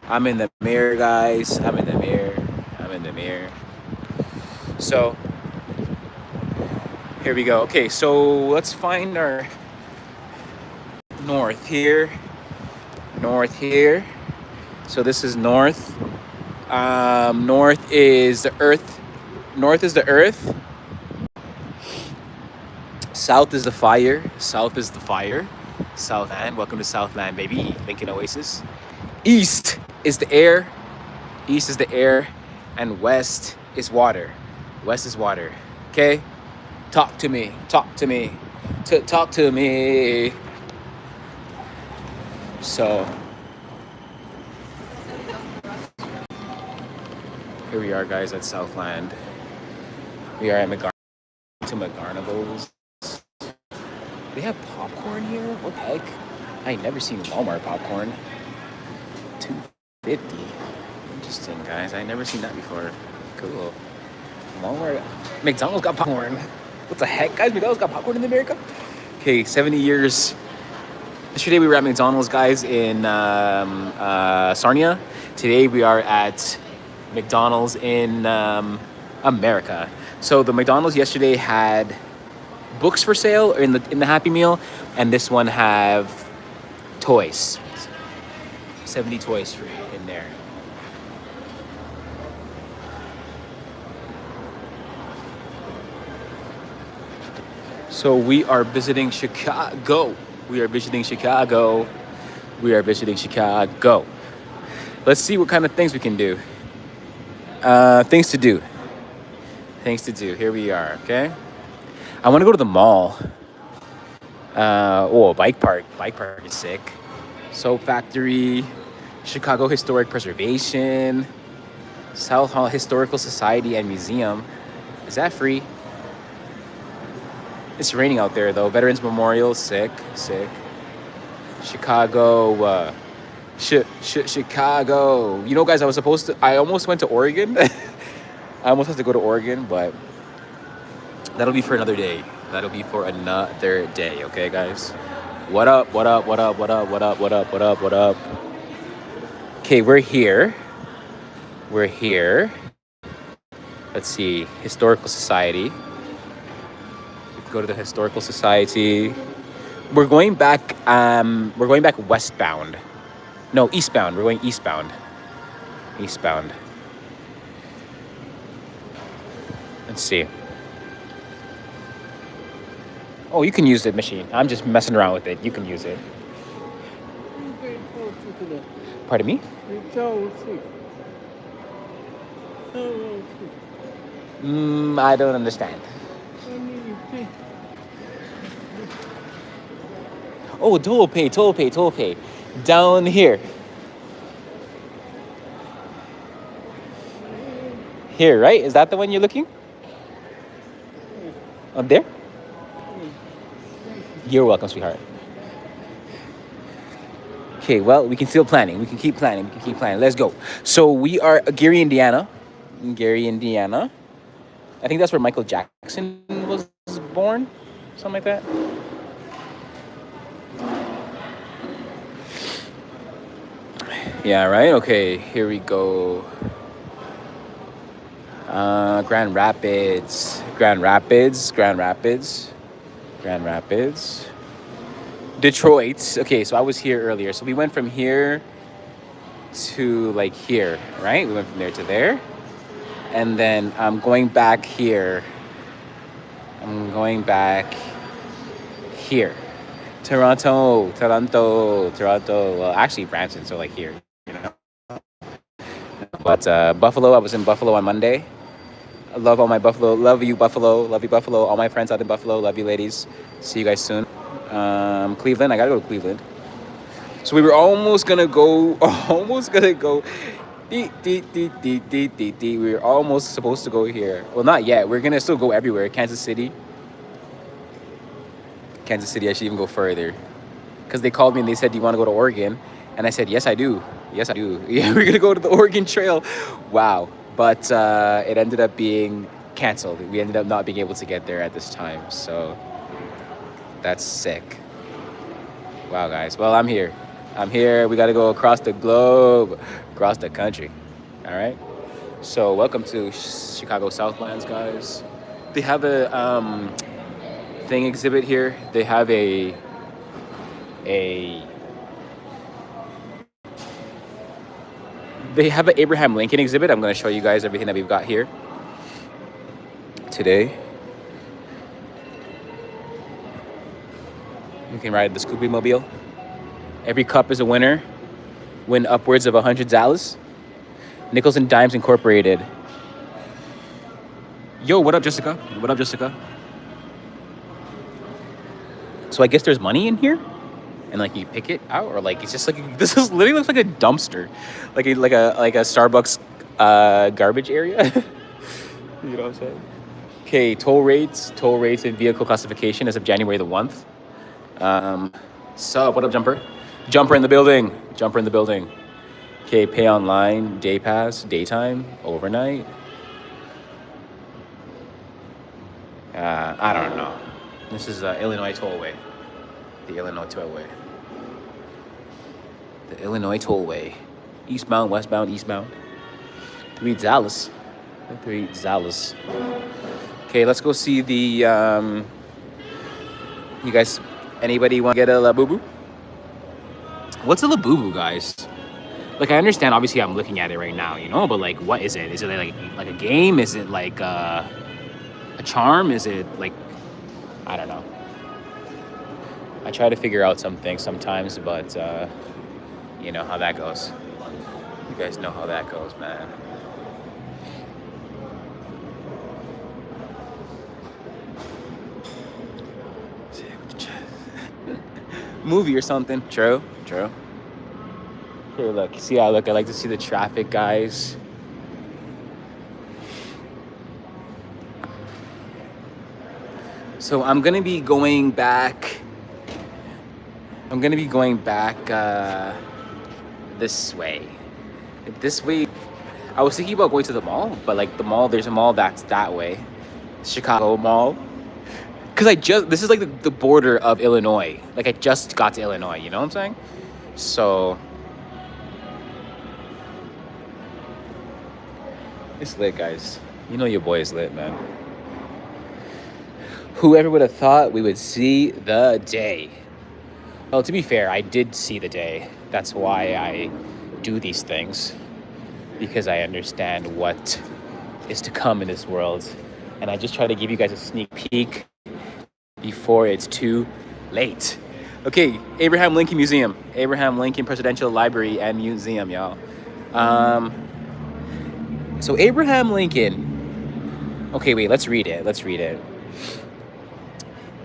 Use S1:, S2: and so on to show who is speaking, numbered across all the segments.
S1: I'm in the mirror, guys. I'm in the mirror. I'm in the mirror. So here we go. Okay, so let's find our north here. North here. So this is north. North is the earth. North is the earth. South is the fire. South is the fire. Southland. Welcome to Southland, baby. Lincoln Oasis. East is the air. East is the air. And west is water. West is water. Okay? Talk to me. Talk to me. Talk to me. So here we are, guys, at Southland. We are at McGarnagles. They have popcorn here? What the heck? I ain't never seen Walmart popcorn. $2.50. Interesting, guys. I ain't never seen that before. Cool. Walmart. McDonald's got popcorn. What the heck, guys? McDonald's got popcorn in America? Okay, 70 years. Yesterday we were at McDonald's, guys, in Sarnia. Today we are at McDonald's in America. So the McDonald's yesterday had books for sale in the Happy Meal, and this one have toys. 70 toys free in there. So we are visiting Chicago. We are visiting Chicago. We are visiting Chicago. Let's see what kind of things we can do. Things to do. Things to do. Here we are, okay? I want to go to the mall. Bike park. Bike park is sick. Soap Factory. Chicago Historic Preservation. South Hall Historical Society and Museum. Is that free? It's raining out there though. Veterans Memorial, sick. Chicago, Chicago. You know, guys, I almost went to Oregon. I almost had to go to Oregon, but that'll be for another day. That'll be for another day, okay, guys? What up? Okay, we're here. Let's see, Historical Society. Go to the Historical Society. We're going back westbound. No, eastbound. We're going eastbound. Let's see. Oh, you can use the machine. I'm just messing around with it. You can use it. Pardon me? I don't understand. Oh, toll pay. Down here. Here, right? Is that the one you're looking? Up there? You're welcome, sweetheart. Okay, well, we can still planning. We can keep planning. Let's go. So we are Gary, Indiana. I think that's where Michael Jackson was born. Something like that. Yeah, right? Okay, here we go. Grand Rapids. Detroit. Okay, so I was here earlier. So we went from here to like here, right? We went from there to there. And then I'm going back here. Toronto. Well, actually Brampton, so like here, you know. But Buffalo, I was in Buffalo on Monday. I love all my Buffalo. Love you, Buffalo. All my friends out in Buffalo. Love you, ladies. See you guys soon. Cleveland. I gotta go to Cleveland. So we were almost gonna go. We were almost supposed to go here. Well, not yet. We're gonna still go everywhere. Kansas City. I should even go further. Because they called me and they said, "Do you want to go to Oregon?" And I said, "Yes, I do. Yeah, we're gonna go to the Oregon Trail." Wow. But it ended up being canceled. We ended up not being able to get there at this time. So that's sick. Wow, guys. Well, I'm here. I'm here. We got to go across the globe, across the country. All right. So welcome to Chicago Southlands, guys. They have a thing exhibit here. They have a they have an Abraham Lincoln exhibit. I'm going to show you guys everything that we've got here today. You can ride the Scoopy Mobile. Every cup is a winner. Win upwards of 100 Zales. Nickels and Dimes Incorporated. Yo, what up, Jessica? What up, Jessica? So I guess there's money in here, and like you pick it out, or like it's just like this is literally looks like a dumpster, like a Starbucks garbage area. You know what I'm saying? Okay, toll rates and vehicle classification as of January the 1st. So what up, Jumper? Jumper in the building. Jumper in the building. Okay, pay online, day pass, daytime, overnight. I don't know. This is Illinois Tollway. The Illinois Tollway. The Illinois Tollway. Eastbound, westbound, eastbound. 3 Zales. 3 Zales. Okay, let's go see the, you guys, anybody want to get a Labubu? What's a Labubu, guys? Like, I understand, obviously, I'm looking at it right now, you know, but, like, what is it? Is it, like a game? Is it, like, a charm? Is it, like, I don't know. I try to figure out some things sometimes, but, you know how that goes. You guys know how that goes, man. Movie or something. True. Here, look. See how I look? I like to see the traffic, guys. So I'm gonna be going back. This way. This way. I was thinking about going to the mall, but like the mall, there's a mall that's that way, Chicago Mall. Cause this is like the border of Illinois. Like I just got to Illinois. You know what I'm saying? So it's lit, guys. You know your boy is lit, man. Whoever would have thought we would see the day? Well, to be fair, I did see the day. That's why I do these things. Because I understand what is to come in this world. And I just try to give you guys a sneak peek before it's too late. Okay, Abraham Lincoln Museum. Abraham Lincoln Presidential Library and Museum, y'all. So Abraham Lincoln. Okay, wait, let's read it.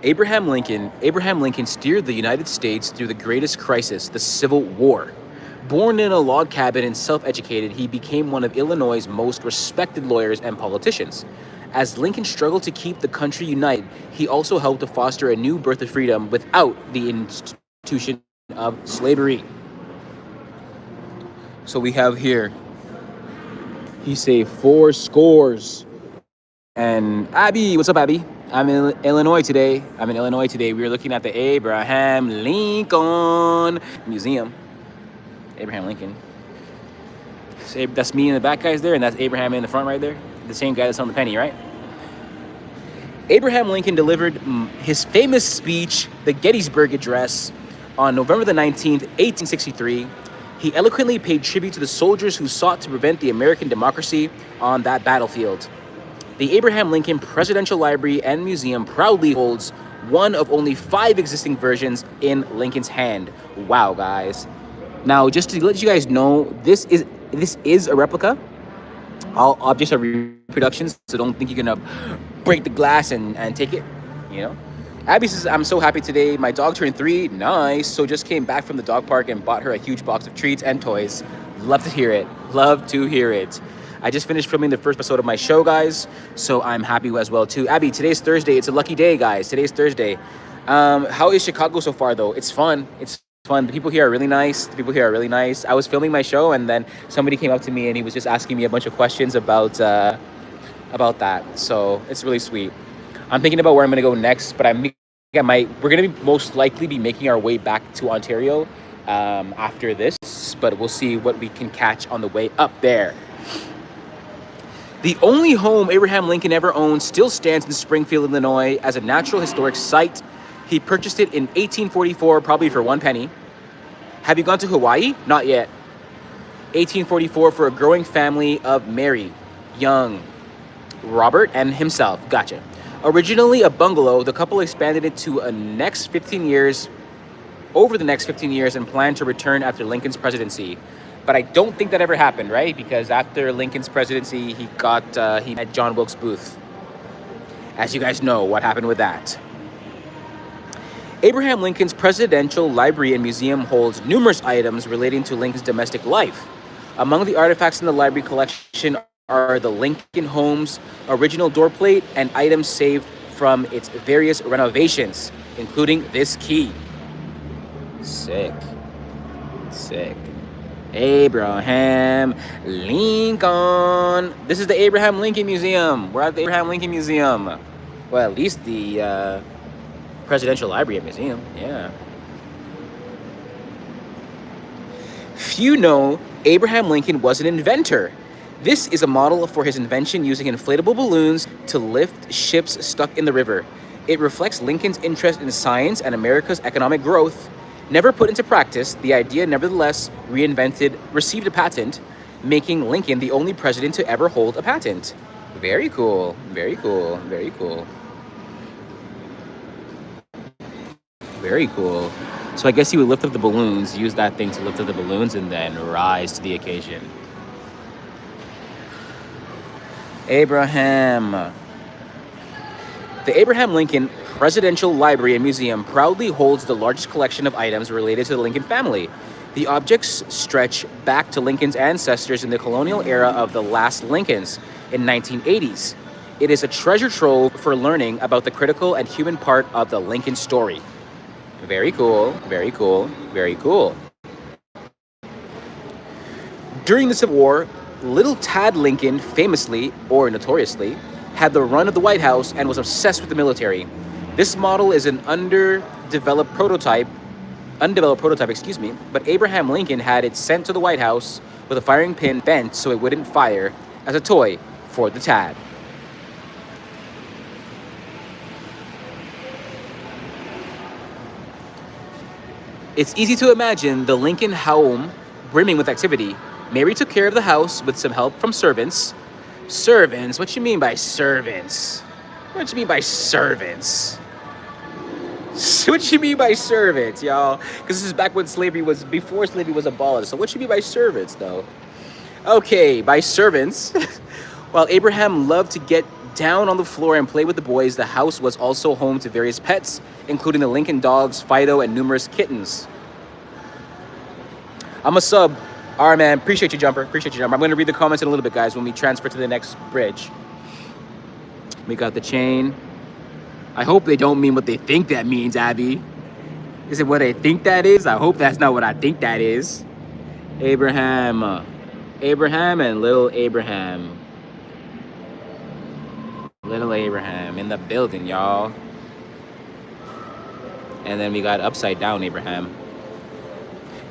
S1: Abraham Lincoln steered the United States through the greatest crisis, the Civil War. Born in a log cabin and self-educated, he became one of Illinois' most respected lawyers and politicians. As Lincoln struggled to keep the country united, he also helped to foster a new birth of freedom without the institution of slavery. So we have here, he saved 4 scores. And Abby, what's up, Abby? I'm in Illinois today. We are looking at the Abraham Lincoln Museum. Abraham Lincoln. That's me in the back, guys, there, and that's Abraham in the front right there. The same guy that's on the penny, right? Abraham Lincoln delivered his famous speech, the Gettysburg Address, on November the 19th, 1863. He eloquently paid tribute to the soldiers who sought to prevent the American democracy on that battlefield. The Abraham Lincoln Presidential Library and Museum proudly holds one of only 5 existing versions in Lincoln's hand. Wow, guys. Now, just to let you guys know, this is a replica. All objects are reproductions, so don't think you're gonna break the glass and take it, you know. Abby says, I'm so happy today. My dog turned 3. Nice. So just came back from the dog park and bought her a huge box of treats and toys. Love to hear it. I just finished filming the first episode of my show, guys, so I'm happy as well, too. Abby, today's Thursday. It's a lucky day, guys. Today's Thursday. How is Chicago so far, though? It's fun. The people here are really nice. I was filming my show, and then somebody came up to me, and he was just asking me a bunch of questions about that. So it's really sweet. I'm thinking about where I'm going to go next, but we're going to most likely be making our way back to Ontario after this, but we'll see what we can catch on the way up there. The only home Abraham Lincoln ever owned still stands in Springfield, Illinois as a natural historic site. He purchased it in 1844, probably for 1 penny. Have you gone to Hawaii? Not yet. 1844 for a growing family of Mary, young Robert, and himself. Gotcha. Originally a bungalow, the couple expanded it to over the next 15 years and planned to return after Lincoln's presidency. But I don't think that ever happened, right? Because after Lincoln's presidency, he met John Wilkes Booth. As you guys know, what happened with that. Abraham Lincoln's Presidential Library and Museum holds numerous items relating to Lincoln's domestic life. Among the artifacts in the library collection are the Lincoln home's original door plate and items saved from its various renovations, including this key. Sick. Abraham Lincoln. This is the Abraham Lincoln Museum. We're at the Abraham Lincoln Museum. Well, at least the Presidential Library and Museum. Yeah. Few know Abraham Lincoln was an inventor. This is a model for his invention using inflatable balloons to lift ships stuck in the river. It reflects Lincoln's interest in science and America's economic growth. Never put into practice, the idea nevertheless received a patent, making Lincoln the only president to ever hold a patent. Very cool. Very cool. So I guess he would lift up the balloons, use that thing to lift up the balloons, and then rise to the occasion. Abraham. The Abraham Lincoln Presidential Library and Museum proudly holds the largest collection of items related to the Lincoln family. The objects stretch back to Lincoln's ancestors in the colonial era of the last Lincolns in 1980s. It is a treasure trove for learning about the critical and human part of the Lincoln story. Very cool. During the Civil War, little Tad Lincoln famously, or notoriously, had the run of the White House and was obsessed with the military. This model is an undeveloped prototype, but Abraham Lincoln had it sent to the White House with a firing pin bent so it wouldn't fire as a toy for the Tad. It's easy to imagine the Lincoln home brimming with activity. Mary took care of the house with some help from servants. Servants? What you mean by servants? What you mean by servants? What you mean by servants, y'all? Because this is back when before slavery was abolished. So what you mean by servants, though? Okay, by servants. While Abraham loved to get down on the floor and play with the boys, the house was also home to various pets, including the Lincoln dogs, Fido, and numerous kittens. I'm a sub. All right, man. Appreciate you, Jumper. I'm going to read the comments in a little bit, guys, when we transfer to the next bridge. We got the chain. I hope they don't mean what they think that means, Abby. Is it what they think that is? I hope that's not what I think that is. Abraham and little Abraham. Little Abraham in the building, y'all. And then we got upside down Abraham.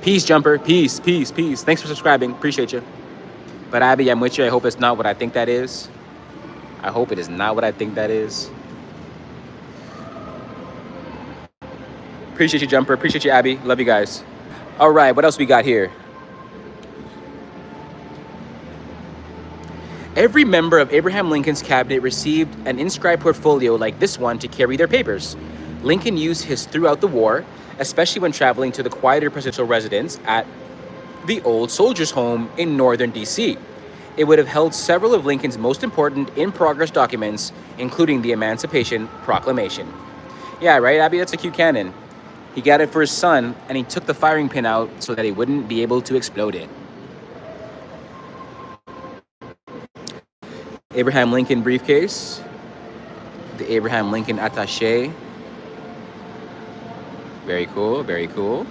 S1: Peace, Jumper. Peace. Thanks for subscribing. Appreciate you. But Abby, I'm with you. I hope it's not what I think that is. I hope it is not what I think that is. Appreciate you, Jumper. Appreciate you, Abby. Love you guys. All right, what else we got here? Every member of Abraham Lincoln's cabinet received an inscribed portfolio like this one to carry their papers. Lincoln used his throughout the war, especially when traveling to the quieter presidential residence at the Old Soldiers' Home in northern D.C. It would have held several of Lincoln's most important in-progress documents, including the Emancipation Proclamation. Yeah, right, Abby? That's a cute cannon. He got it for his son, and he took the firing pin out so that he wouldn't be able to explode it. Abraham Lincoln briefcase. The Abraham Lincoln attaché. Very cool.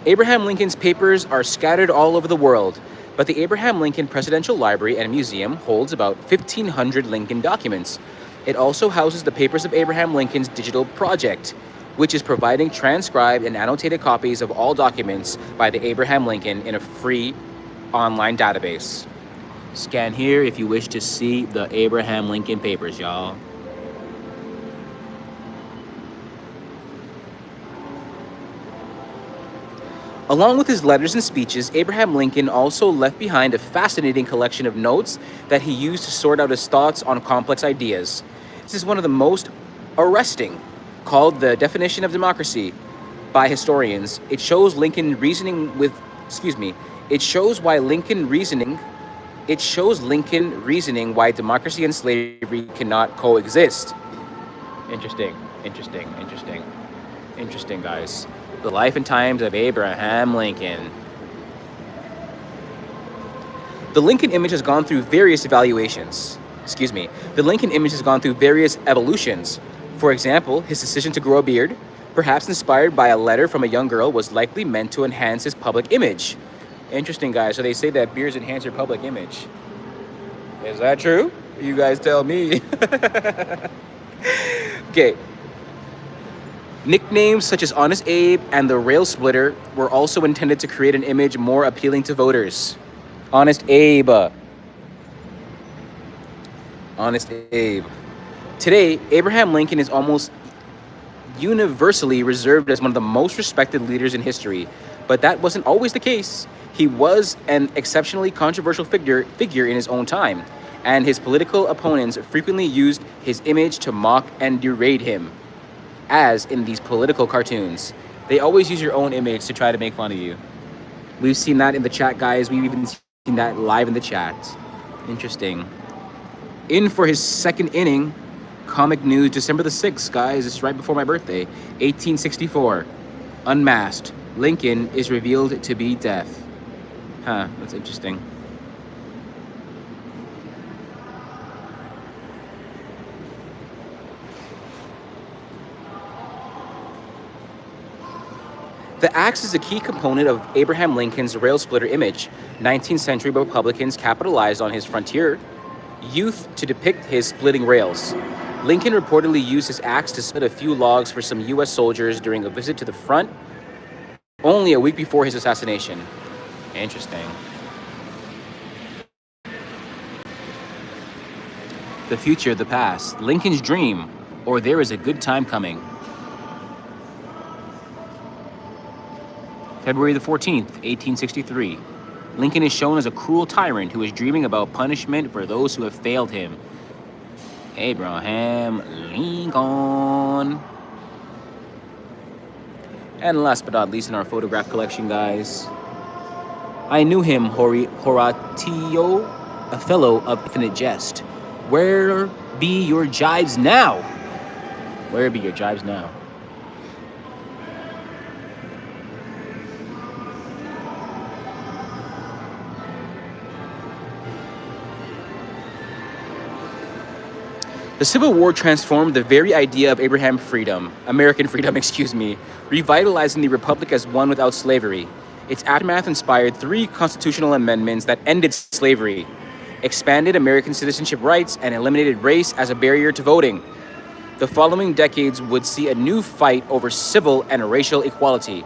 S1: Abraham Lincoln's papers are scattered all over the world, but the Abraham Lincoln Presidential Library and Museum holds about 1,500 Lincoln documents. It also houses the papers of Abraham Lincoln's digital project, which is providing transcribed and annotated copies of all documents by the Abraham Lincoln in a free online database. Scan here if you wish to see the Abraham Lincoln papers, y'all. Along with his letters and speeches, Abraham Lincoln also left behind a fascinating collection of notes that he used to sort out his thoughts on complex ideas. This is one of the most arresting, called The Definition of Democracy by historians. It shows Lincoln reasoning why democracy and slavery cannot coexist. Interesting, guys. The life and times of Abraham Lincoln. The Lincoln image has gone through various evaluations. The Lincoln image has gone through various evolutions. For example, his decision to grow a beard, perhaps inspired by a letter from a young girl, was likely meant to enhance his public image. Interesting, guys. So they say that beards enhance your public image. Is that true? You guys tell me. Okay. Nicknames such as Honest Abe and the Rail Splitter were also intended to create an image more appealing to voters. Honest Abe. Honest Abe. Today, Abraham Lincoln is almost universally reserved as one of the most respected leaders in history, but that wasn't always the case. He was an exceptionally controversial figure in his own time, and his political opponents frequently used his image to mock and deride him. As in these political cartoons, they always use your own image to try to make fun of you. We've seen that in the chat, guys. We've even seen that live in the chat. Interesting. In for his second inning, Comic News, December the 6th, guys. It's right before my birthday. 1864. Unmasked. Lincoln is revealed to be deaf. Huh, that's interesting. The axe is a key component of Abraham Lincoln's rail splitter image. 19th century Republicans capitalized on his frontier youth to depict his splitting rails. Lincoln reportedly used his axe to split a few logs for some U.S. soldiers during a visit to the front only a week before his assassination. Interesting. The future, the past, Lincoln's dream, or there is a good time coming. February the 14th, 1863. Lincoln is shown as a cruel tyrant who is dreaming about punishment for those who have failed him. Abraham Lincoln. And last but not least in our photograph collection, guys, I knew him, Horatio, a fellow of infinite jest. Where be your jibes now? Where be your jibes now? The Civil War transformed the very idea of American freedom, revitalizing the Republic as one without slavery. Its aftermath inspired 3 constitutional amendments that ended slavery, expanded American citizenship rights, and eliminated race as a barrier to voting. The following decades would see a new fight over civil and racial equality.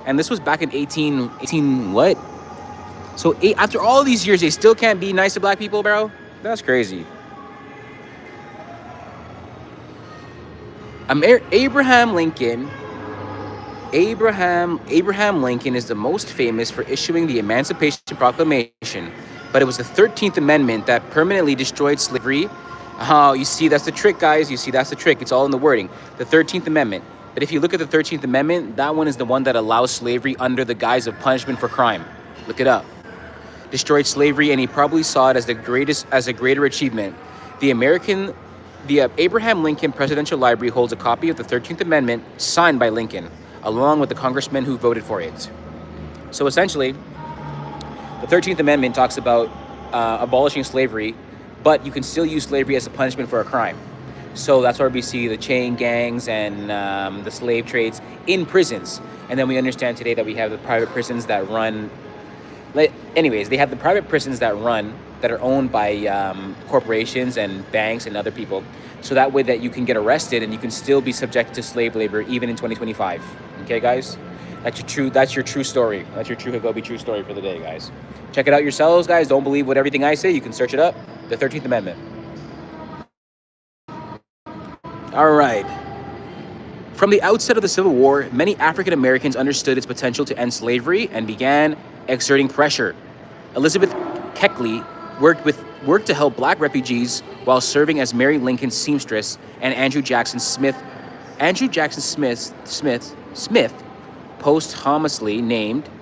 S1: And this was back in 18 what? So after all these years, they still can't be nice to black people, bro? That's crazy. Abraham Lincoln is the most famous for issuing the Emancipation Proclamation, but it was the 13th Amendment that permanently destroyed slavery. You see, that's the trick, guys. It's all in the wording. The 13th Amendment. But if you look at the 13th Amendment, that one is the one that allows slavery under the guise of punishment for crime. Look it up. Destroyed slavery, and he probably saw it as a greater achievement. The Abraham Lincoln Presidential Library holds a copy of the 13th Amendment signed by Lincoln, along with the congressmen who voted for it. So essentially, the 13th Amendment talks about abolishing slavery, but you can still use slavery as a punishment for a crime. So that's why we see the chain gangs and the slave trades in prisons. And then we understand today that we have the private prisons that run Anyways, they have the private prisons that are owned by corporations and banks and other people, so that way that you can get arrested and you can still be subjected to slave labor even in 2025. Okay, guys, that's your true story. That's your true Hagobi true story for the day, guys. Check it out yourselves, guys. Don't believe what everything I say. You can search it up. The 13th Amendment. All right. From the outset of the Civil War, many African Americans understood its potential to end slavery and began exerting pressure. Elizabeth Keckley worked to help black refugees while serving as Mary Lincoln's seamstress, and Andrew Jackson Smith posthumously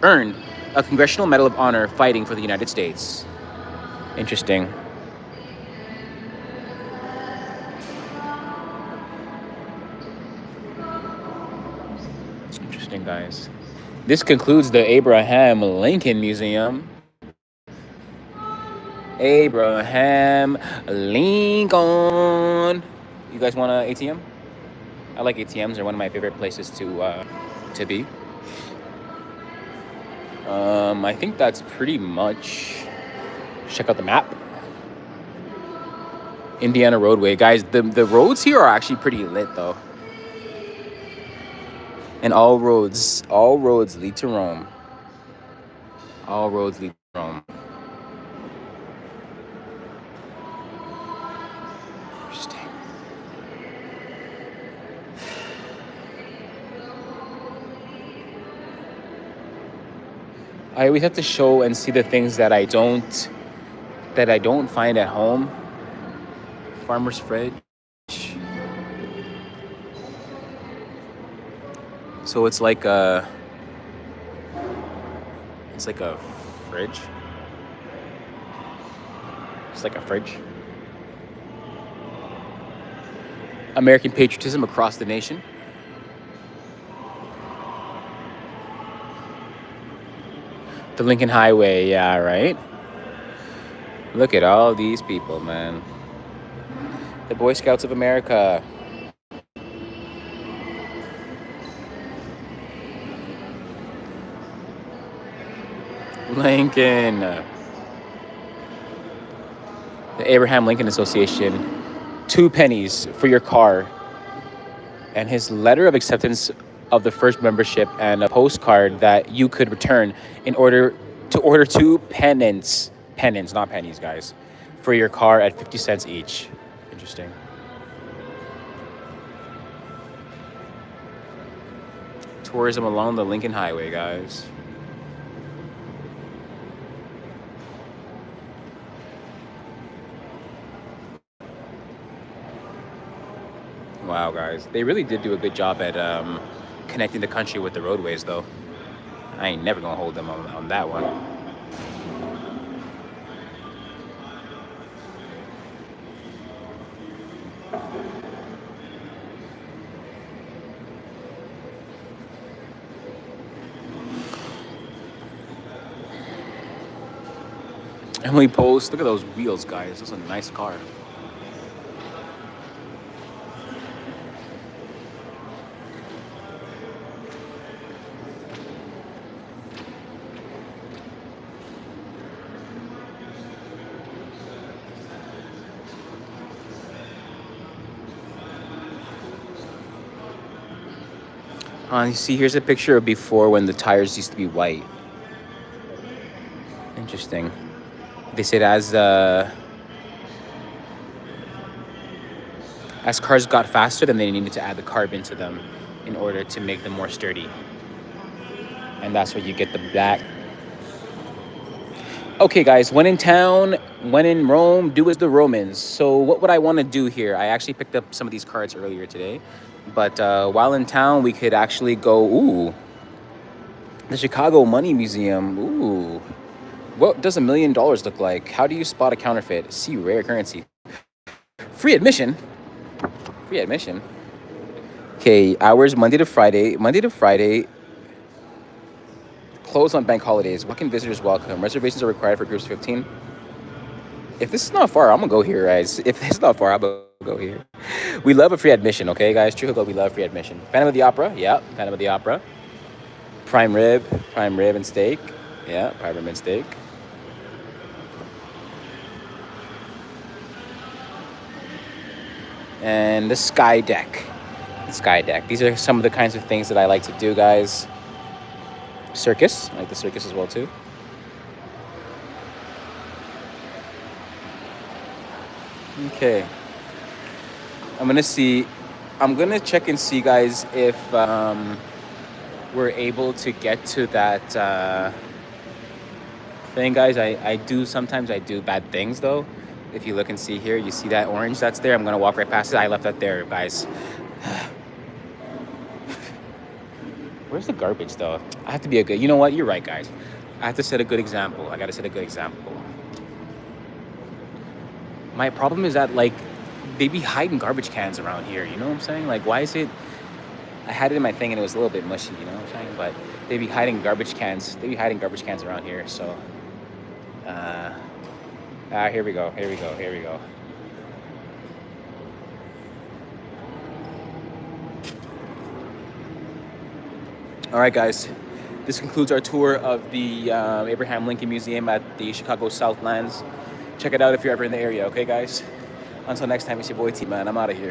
S1: earned a Congressional Medal of Honor fighting for the United States. Interesting. Interesting, guys. This concludes the Abraham Lincoln Museum. Abraham Lincoln. You guys want an ATM? I like ATMs. They're one of my favorite places to be. I think that's pretty much. Check out the map. Indiana Roadway, guys. The roads here are actually pretty lit, though. And all roads lead to Rome. All roads lead to Rome. Interesting. I always have to show and see the things that I don't find at home. Farmer's fridge. So it's like a fridge. It's like a fridge. American patriotism across the nation. The Lincoln Highway, yeah, right? Look at all these people, man. The Boy Scouts of America. Lincoln. The Abraham Lincoln Association. 2 pennies for your car. And his letter of acceptance of the first membership and a postcard that you could return in order to order 2 pennants, not pennies, guys, for your car at 50 cents each. Interesting. Tourism along the Lincoln Highway, guys. Wow, guys. They really did do a good job at connecting the country with the roadways, though. I ain't never gonna hold them on that one. Emily Post, look at those wheels, guys. That's a nice car. You see, here's a picture of before when the tires used to be white. Interesting. They said as cars got faster, then they needed to add the carbon to them in order to make them more sturdy. And that's where you get the black. Okay, guys, when in town, when in Rome, do as the Romans. So what would I want to do here? I actually picked up some of these cards earlier today. But while in town, we could actually go, the Chicago Money Museum. Ooh. What does $1 million look like? How do you spot a counterfeit? See rare currency. Free admission. Free admission. Okay, hours Monday to Friday. Closed on bank holidays. Walk-in visitors welcome. Reservations are required for groups of 15. If this is not far, I'm gonna go here, guys. If this is not far, I'm gonna go here. We love a free admission, okay, guys? True Hugo, we love free admission. Phantom of the Opera, yeah, Phantom of the Opera. Prime rib and steak. Yeah, peppermint steak. And the sky deck. The sky deck. These are some of the kinds of things that I like to do, guys. Circus. I like the circus as well, too. Okay. I'm gonna check and see, guys, if we're able to get to that thing, guys. Sometimes I do bad things, though. If you look and see here, you see that orange that's there? I'm gonna walk right past it. I left that there, guys. Where's the garbage, though? I have to be a good... You know what? You're right, guys. I have to set a good example. I gotta set a good example. My problem is that, like, they be hiding garbage cans around here. You know what I'm saying? Like, why is it... I had it in my thing and it was a little bit mushy, you know what I'm saying? But they be hiding garbage cans. They be hiding garbage cans around here, so... here we go. Here we go. Here we go. All right, guys. This concludes our tour of the Abraham Lincoln Museum at the Chicago Southlands. Check it out if you're ever in the area, okay, guys? Until next time, it's your boy T-Man. I'm out of here.